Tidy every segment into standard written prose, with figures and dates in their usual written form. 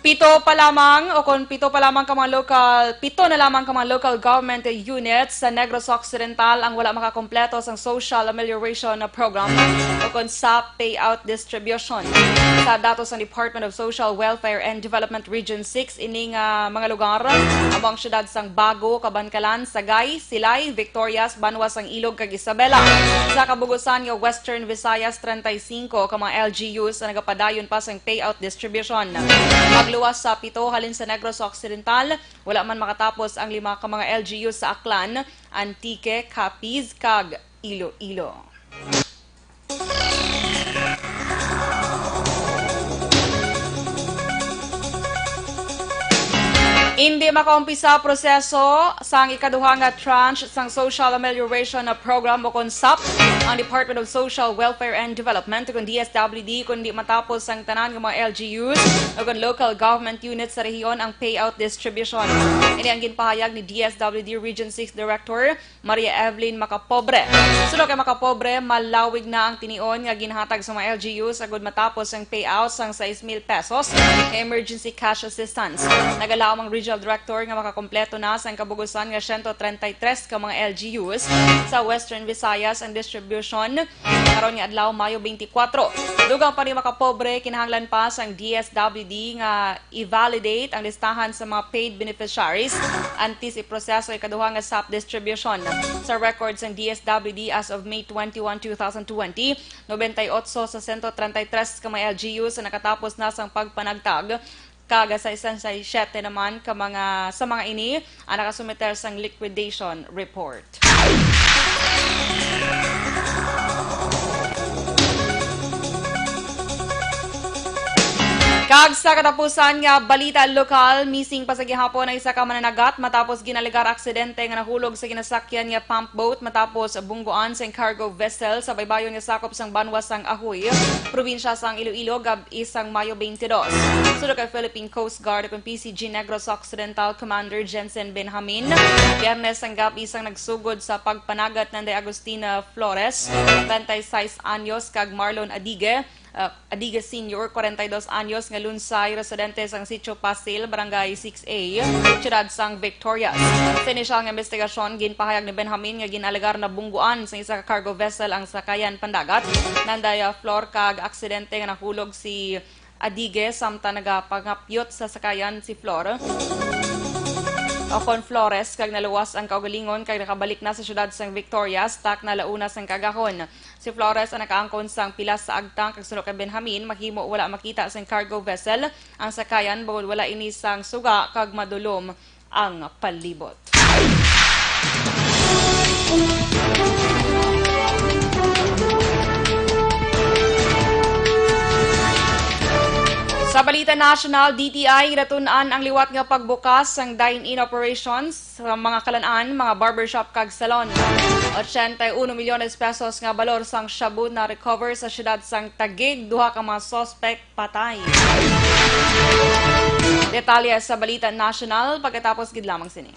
Pito na lamang ka mga local government units sa Negros Occidental ang wala makakompleto sa Social Amelioration Program o kung sa payout distribution. Sa datos ng Department of Social Welfare and Development Region 6, ining mga lugar, among syudad sang Bago, Kabankalan, Sagay, Silay, Victorias, Banwas, ang Ilog, kag Isabela. Sa kabugusan ng Western Visayas, 35 ka mga LGUs na nagapadayon pa sa payout distribution. Magluwas sa pito halin sa Negros Occidental, wala man makatapos ang 5 ka mga LGU sa Aklan, Antique, Capiz, kag Iloilo. Hindi makaumpisa proseso sang ikaduhang tranche sang Social Amelioration Program o KONSAP ang Department of Social Welfare and Development kung DSWD kundi matapos ang tanan ng mga LGUs o kung local government units sa rehiyon ang payout distribution. Ini ang ginpahayag ni DSWD Region 6 Director Maria Evelyn Macapobre. Sulod kay Macapobre, malawig na ang tinion nga ginhatag sa mga LGUs agud matapos ang payout sang 6,000 pesos na emergency cash assistance. Nagalaw ang Regional Director nga makakompleto na sa kabugusan nga 133 ka mga LGUs sa Western Visayas ang distribution karon nga adlaw Mayo 24. Dugang pa ni Macapobre, kinahanglan pa sang DSWD nga i-validate ang listahan sa mga paid beneficiaries antes iproseso ikaduhang nga SAP distribution. Sa records ng DSWD as of May 21, 2020, 98 sa 133 ka mga LGUs na nakatapos na sang pagpanagtag. Kaga sa 107 naman sa mga ini ang nakasumiter sang liquidation report. Kag sa katapusan nga balita lokal, missing pa sa gihapon ang isa ka mananagat matapos ginaligar aksidente nga nahulog sa ginasakyan nga pump boat matapos bunggoan sa cargo vessel sa baybayon nga sakop sang Banwas sang Ahoy, probinsya sang Iloilo gab isang Mayo 22. Sudod kay Philippine Coast Guard kung PCG Negros Occidental Commander Jensen Benjamin, Biyernes ang gabi isang nagsugod sa pagpanagat ng De Agustina Flores, 36 anyos kag Marlon Adige Senior, 42 anyos nga lunsay, residente sang Sitio Pasil, Barangay 6A, siyudad sang Victorias. Sa inisyal nga investigasyon, ginpahayag ni Benjamin nga ginalegar na bungguan sa isa ka cargo vessel ang sakayan pandagat. Nanday floor kag aksidente nga nahulog si Adige samtang nagapangapyot sa sakayan si Flor. Okon Flores kag naluwas ang kaugalingon kag nakabalik na sa siyudad sang Victorias tak nalauna sang kagahon. Si Flores ang nakaangkon sang pilas sa agtang kag sunod kay Benjamin mahimo wala makita sang cargo vessel ang sakayan bawal wala ini sang suga kag madulom ang palibot. Sa Balita National, DTI ratunan ang liwat nga pagbukas ng dine-in operations sa mga kalanaan, mga barbershop kag salon. 81 milyones pesos nga balor sang shabu na recover sa siyudad sang Taguig, duha ka mga suspect patay. Detalye sa Balita National pagkatapos gid lamang sini.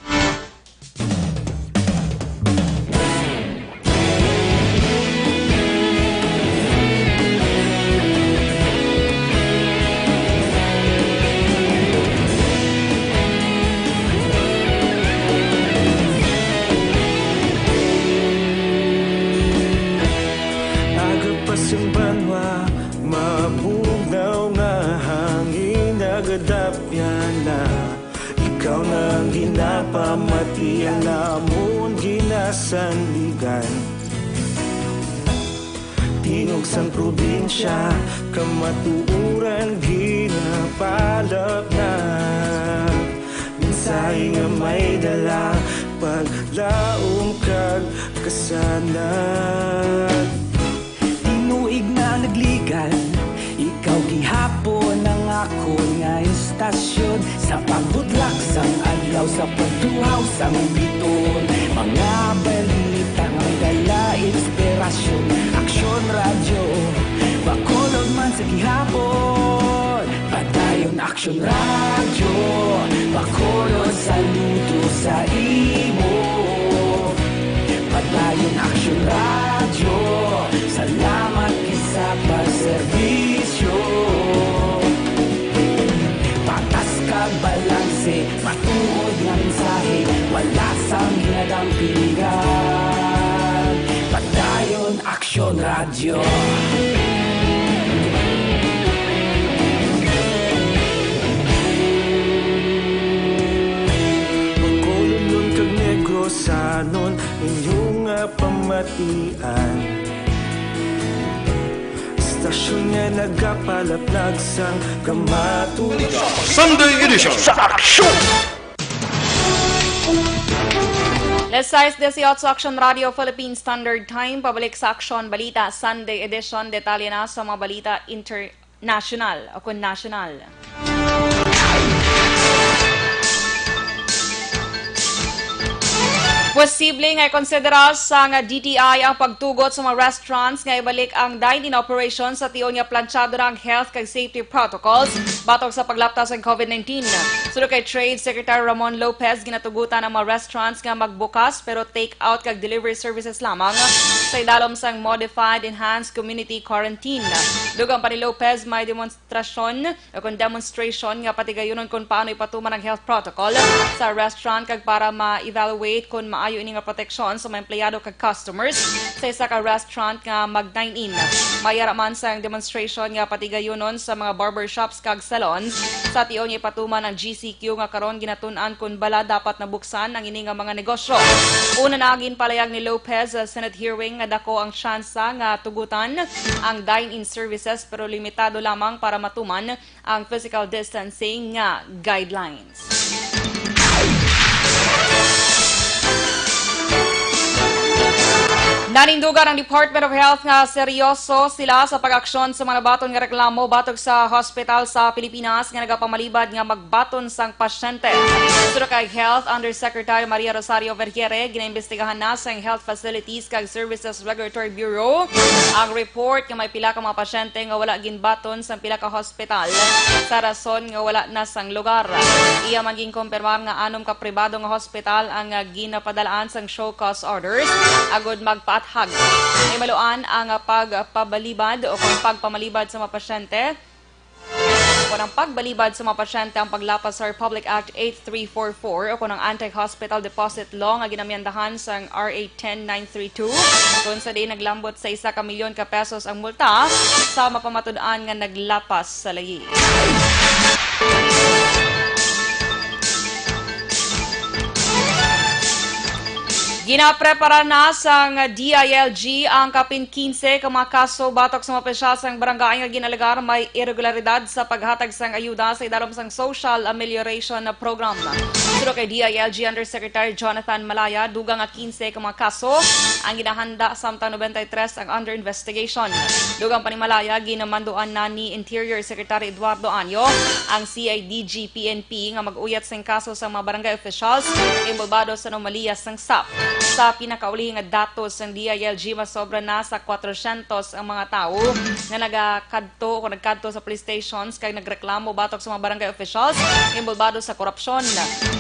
Ikaw nang ginapamatian namon ginasandigan. Tingog sang probinsya kamatuuran ginapalap na. Minsay nga may dala paglaom kag kasanad. Tinuig na nagligan, ikaw gihapon ang ako nga istasyon sa pagbudlak sang adlaw sa pagtuhaw sang biton. Mga balita nga dala inspirasyon, Aksyon radyo bakolod man sa gihapon. Padayon Aksyon radyo bakolod saludo sa imo. Padayon Aksyon radyo salamat kisa pagserbisyo. Patas nagapalaplag sang Cabatu. Sunday edition sa Aksyon! Let's size this out sa Aksyon Radio Philippine Standard Time. Pabalik sa Aksyon Balita Sunday Edition. Detalye na sa mga balita international o kung national. Posible nga konsidera sa nga DTI ang pagtugot sa mga restaurants nga ibalik ang dine-in operations sa tiyon nga planchado ng health kag safety protocols batok sa paglaptas ng COVID-19. Sulo kay Trade Secretary Ramon Lopez, ginatugutan ang mga restaurants nga magbukas pero take-out kag delivery services lamang sa idalom sang modified enhanced community quarantine. Dugang pa ni Lopez, may demonstration nga patigayunon kung paano ipatuman ang health protocol sa restaurant kag para ma-evaluate kung maayo ini nga proteksyon sa mga empleyado kag customers sa isa ka restaurant nga mag-dine-in. Mayara man sa demonstration nga patigayunon sa mga barbershops kag salons sa tiyon nga ipatuman ang GCQ nga karon ginatun-an kung bala dapat nabuksan ang ini nga mga negosyo. Una na agin palayag ni Lopez sa Senate hearing nga dako ang tsansa nga tugutan ang dine-in services pero limitado lamang para matuman ang physical distancing nga guidelines. Nanindugan ang Department of Health nga seryoso sila sa pag-aksyon sa mga baton nga reklamo batok sa hospital sa Pilipinas nga nagapamalibad nga magbaton sang pasyente. Sura kay Health Undersecretary Maria Rosario Vergere, ginaimbestigahan na sa Health Facilities kag Services Regulatory Bureau ang report nga may pila ka mga pasyente nga wala ginbaton sa pila ka hospital sa rason nga wala na sang lugar. Iya man ginkumpirmar nga anom ka pribado nga hospital ang ginapadalaan sang show cause orders agod magpaathag. May maluan ang pagpabalibad o kung pagpamalibad sa mga pasyente o ng pagbalibad sa mga pasyente ang paglapas sa Republic Act 8344 o kung ang Anti-Hospital Deposit Law nga ginamyandahan sa RA 10932 kung sa di naglambot sa 1 milyon ka pesos ang multa sa mapamatud-an nga naglapas sa layi. Ginaprepara na sa DILG ang kapin 15 ka mga kaso batok sa mga opisyal sang barangay nga ginalagar may irregularidad sa paghatag sang ayuda sa idalom sang Social Amelioration Program. Suro kay DILG Undersecretary Jonathan Malaya, dugang nga 15 ka mga kaso ang ginahanda samtang 93 ang under investigation. Dugang pa ni Malaya, ginamanduan na ni Interior Secretary Eduardo Anyo ang CIDG PNP nga mag-uyat sang kaso sa mga barangay officials involvado sa anomalya sang SAP. Sa pinakaulihing datos ng DILG, masobra na sa 400 ang mga tao na nagkadto sa police stations kay nagreklamo batok sa mga barangay officials involvado sa korupsyon.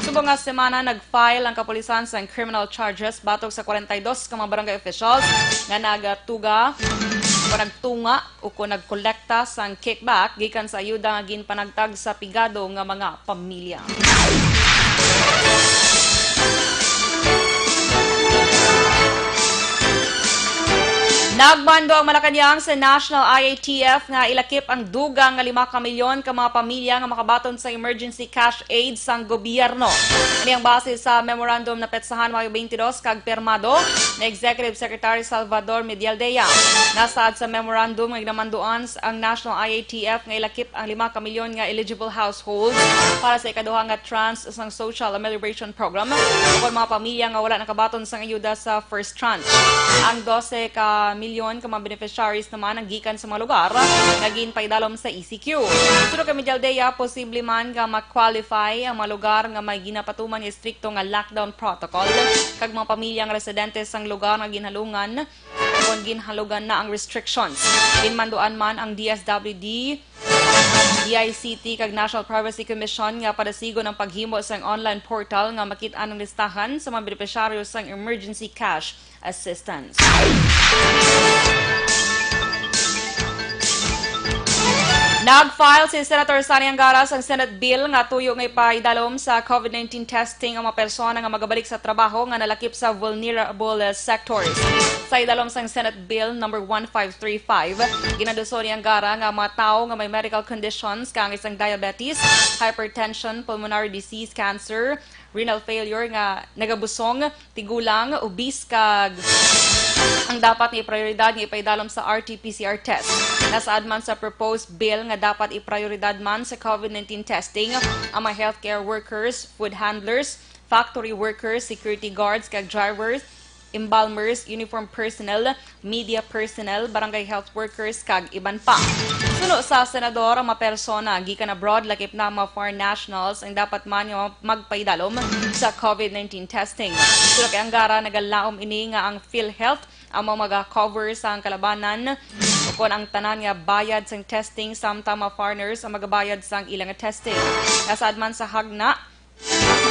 Subong nga semana, nag-file ang kapulisan sa criminal charges batok sa 42 ka mga barangay officials na nagtunga o kung nagkolekta sa kickback gikan sa ayuda nga ginpanagtag sa pigado nga mga pamilya. Nagmando ang Malacanang sa National IATF nga ilakip ang dugang nga 5 milyon ka mga pamilya nga makabaton sa emergency cash aid sang gobyerno. Ini ang base sa memorandum na petsahan Mayo 22 kag permado ni Executive Secretary Salvador Medialdea. Nasaad sa memorandum nga ginamanduan ang National IATF nga ilakip ang 5 ka milyon nga eligible households para sa ikaduha nga tranche sang Social Amelioration Program kung mga pamilya nga wala nakabaton sang ayuda sa first tranche. Ang 12 ka milyon ka mga beneficiaries naman ang gikan sa mga lugar nga ginpaidalom sa ECQ. Suro kay Medialdea, posible man nga ma-qualify ang mga lugar nga may ginapatuman nga strikto nga lockdown protocol kag mga pamilyang residente sang lugar nga ginhalungan kung ginhalugan na ang restrictions. Ginmanduan man ang DSWD, DICT kag National Privacy Commission nga padasigon ang paghimo sa online portal nga makit-an ang listahan sa mga beneficiaryo sang emergency cash assistance. Nag-file si Senator Sani Angara ang Senate Bill nga tuyo nga ipaidalom sa COVID-19 testing ang mga persona nga magabalik sa trabaho nga nalakip sa vulnerable sectors. Sa idalom sang Senate Bill number 1535, ginaduso ni Angara nga mga tao nga may medical conditions kang isang diabetes, hypertension, pulmonary disease, cancer, renal failure nga nagabusong, tigulang, obese kag ang dapat ni prioridad nga ipaidalom sa RT-PCR test. Nasaad man sa proposed bill nga dapat iprioridad man sa COVID-19 testing ang mga healthcare workers, food handlers, factory workers, security guards, kag drivers, embalmers, uniform personnel, media personnel, barangay health workers, kag iban pa. Suno sa senador, ang mga persona gikan abroad lakip na mga foreign nationals ang dapat man yung magpaidalom sa COVID-19 testing. Suno kay Anggara nagalaom ini nga ang PhilHealth ang mga cover sa kalabanan o kung ang tanan nga bayad sa testing samtang mga foreigners ang magabayad sa ilang testing. Kasaad man sa hagna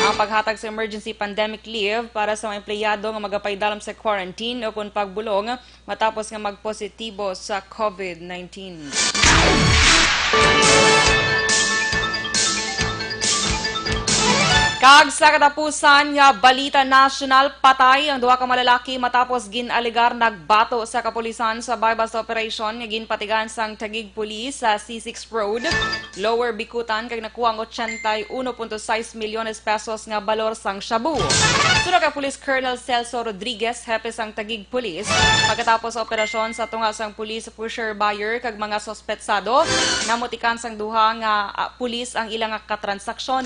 ang paghatag sa emergency pandemic leave para sa mga empleyado nga magapaidalom sa quarantine o kung pagbulong matapos nga magpositibo sa COVID-19. Kag sa katapusan nga balita national, patay ang duha ka malalaki matapos ginaligar nagbato sa kapulisan sa bypass operation nga ginpatigan sang tagig pulis sa C6 Road, Lower Bikutan kag nakuha ang 81.6 milyones pesos nga balor sang shabu. Sunod kay Police Colonel Celso Rodriguez, hepe sang tagig pulis, pagkatapos operasyon sa tunga sang pulis pusher buyer kag mga sospetsado, namutikan sang duha nga pulis ang ilang katransaksyon.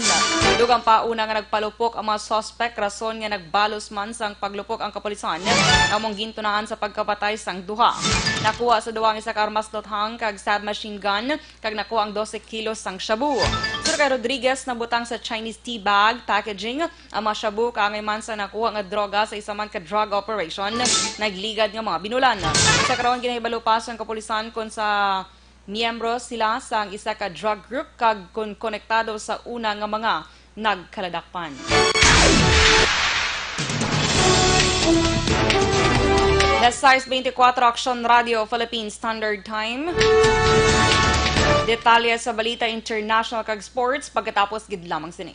Dugang pa una nga nagpalupok ang mga suspect rason nga nagbalos man sang paglupok ang kapulisan among gintunaan sa pagkapatay sang duha. Nakuha sa duwang isa ka armas lothang kag submachine gun kag nakuha ang 12 kilos sang shabu. Sir kay Rodriguez nabutang sa Chinese tea bag packaging ang mga shabu kaangay man sa nakuha nga droga sa isa man ka drug operation nagligad nga mga binulan. Sa karon ginahibalo pa sang kapulisan kon sa miyembro sila sang isa ka drug group kag kon konektado sa una nga mga nagkaladakpan. Size 24 Aksyon Radio Philippine Standard Time. Detalye sa balita international kag sports pagkatapos gid lamang sini.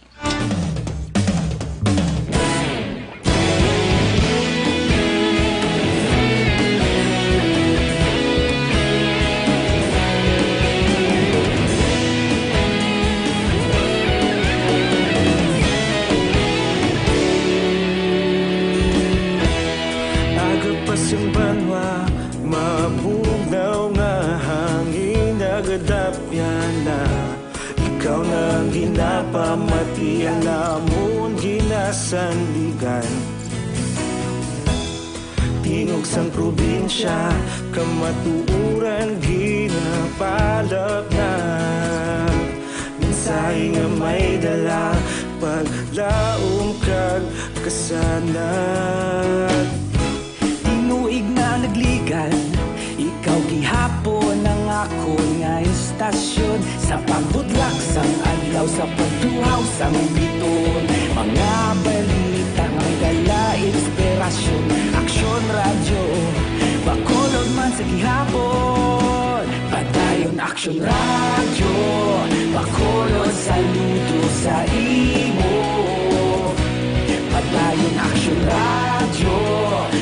Yung banwa, mabugnaw nga hangin nagadapyan na ikaw nang ginapamatian namon ginasandigan. Tingog sang probinsya, kamatuuran ginapalap na mensahe nga may dala, paglaom kag kasanat. Tinuig na nagligan, ikaw gihapon ang ako nga istasyon sa pagbudlak sang adlaw sa pagtuhaw sang biton. Mga balita nga dala inspirasyon, Aksyon Radio, bakolod man sa gihapon. Padayon Aksyon Radio, bakolod saludo sa imo. Padayon Aksyon Radio,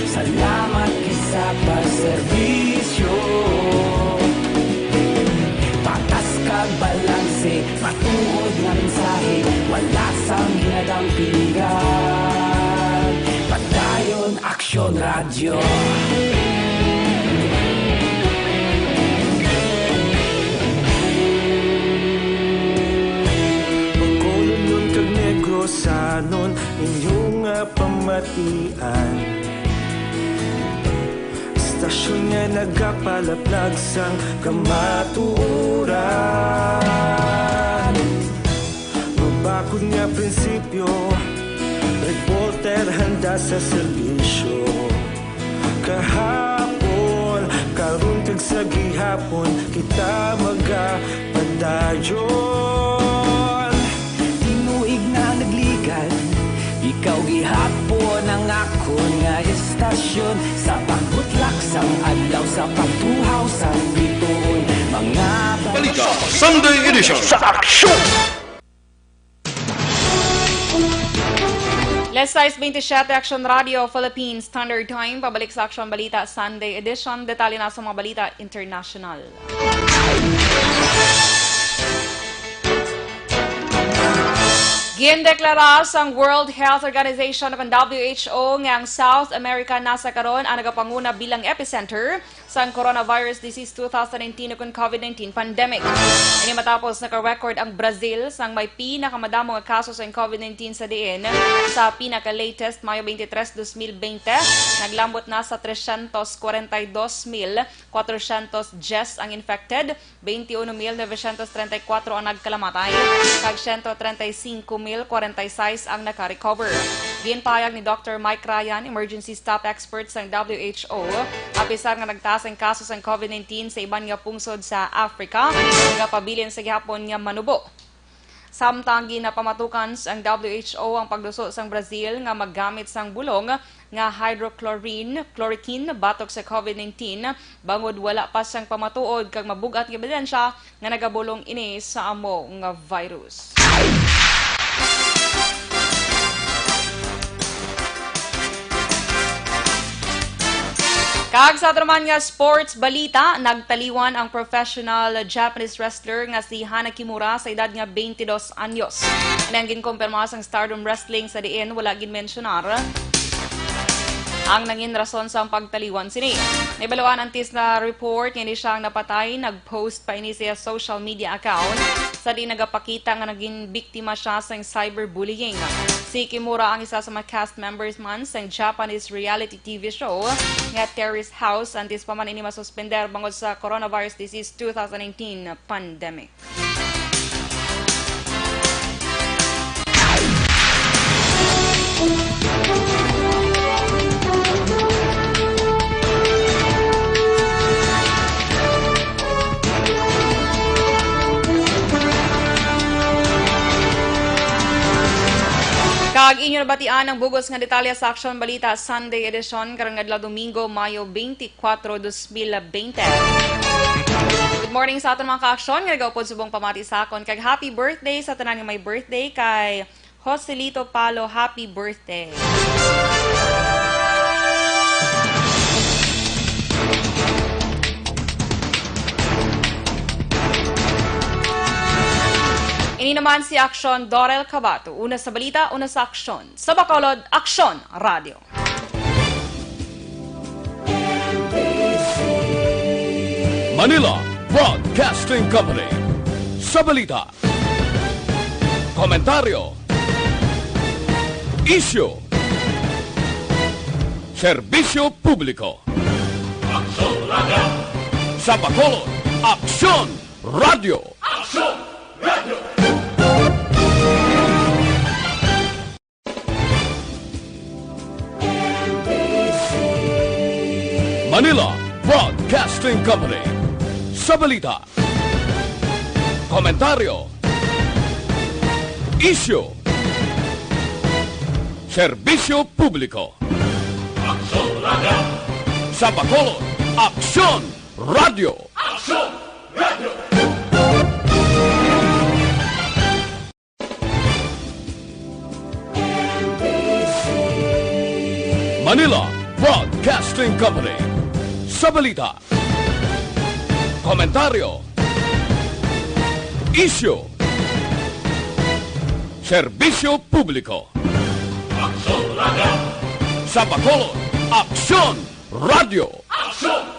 salamat kisa pagserbisyo. Patas kag balanse, matuod nga mensahe, wala sang ginadampingan. Padayon Aksyon Radio. Pagkolon kag negosanon inyong pamatian. Istasyon nga nagapalaplag sang kamatuuran. Mabakod nga prinsipyo, reporter handa sa serbisyo. Kahapon, karon kag sa gihapon, kita magapadayon. Tinuig na nagligan, ikaw gihapon ang ako nga istasyon sa pagbutlak sang adlaw sa pagtuhaw sang biton. Mga Balita Sunday Edition sa Aksyon! Size 27 Aksyon Radio Philippine Standard Time. Pabalik sa Aksyon Balita Sunday Edition. Detalye na sa mga balita international. Gindeklara sang World Health Organization o WHO nga ang South America nasa karon ang nagapanguna bilang epicenter sang coronavirus disease 2019 o COVID-19 pandemic. Ini matapos naka-record ang Brazil sang may pinakamadamo nga kaso sa COVID-19 sa diin sa pinaka-latest Mayo 23, 2020 naglambot na sa 342,410 ang infected, 21,934 ang nagkalamatay, kag 135,046 ang naka-recover. Ginpayag ni Dr. Mike Ryan, emergency staff expert sa WHO, apisar nga nagtaas ang kaso sa COVID-19 sa iban nga pungsod sa Africa, nga pabilin sa gihapon nga manubo. Samtang ginapamatukan ang WHO ang pagduso sang Brazil nga maggamit sang bulong nga hydrochloroquine batok sa COVID-19 bangod wala pa sang pamatuod kag mabugat nga ebidensya nga nagabulong ini sa amo nga virus. Kag sa naman nga sports balita, nagtaliwan ang professional Japanese wrestler nga si Hana Kimura sa edad nga 22 anyos. Nang ginkumpirma sang Stardom Wrestling sa diin, wala ginmensyonar ang nangin rason sa pagtaliwan sini. Naibaluan antis na report nga hindi siyang napatay, nag-post pa ini sa social media account sa di nagapakita nga naging biktima siya sa cyberbullying. Si Kimura ang isa sa mga cast members man sa Japanese reality TV show nga Terrace House antis pa man ini masuspender bangod sa coronavirus disease 2019 pandemic. Kag inyo nabatian ang bugos nga detalya sa Aksyon Balita Sunday edition karong adlaw Domingo, Mayo 24, 2020. Good morning sa aton mga ka-aksyon. Nga nagaupod subong pamati sa akon. Kag happy birthday sa tanan nga may birthday kay Joselito Palo. Happy birthday. Ini naman si Aksyon Dorel Cabatu. Una sa balita, una sa Aksyon. Sa Bacolod, Aksyon Radio. Manila Broadcasting Company. Sa balita, komentaryo, isyu, serbisyo publiko. Aksyon Radio. Sa Bacolod, Aksyon Radio. Aksyon Radio. Manila Broadcasting Company. Sa balita, komentaryo, isyu, serbisyo publiko. Aksyon Radio. Sa Bacolod, Aksyon Radio. Aksyon Radio. Manila Broadcasting Company. Sa balita, komentaryo, isyu, serbisyo publiko. Aksyon Radio. Sa Bacolod, Aksyon Radio. Aksyon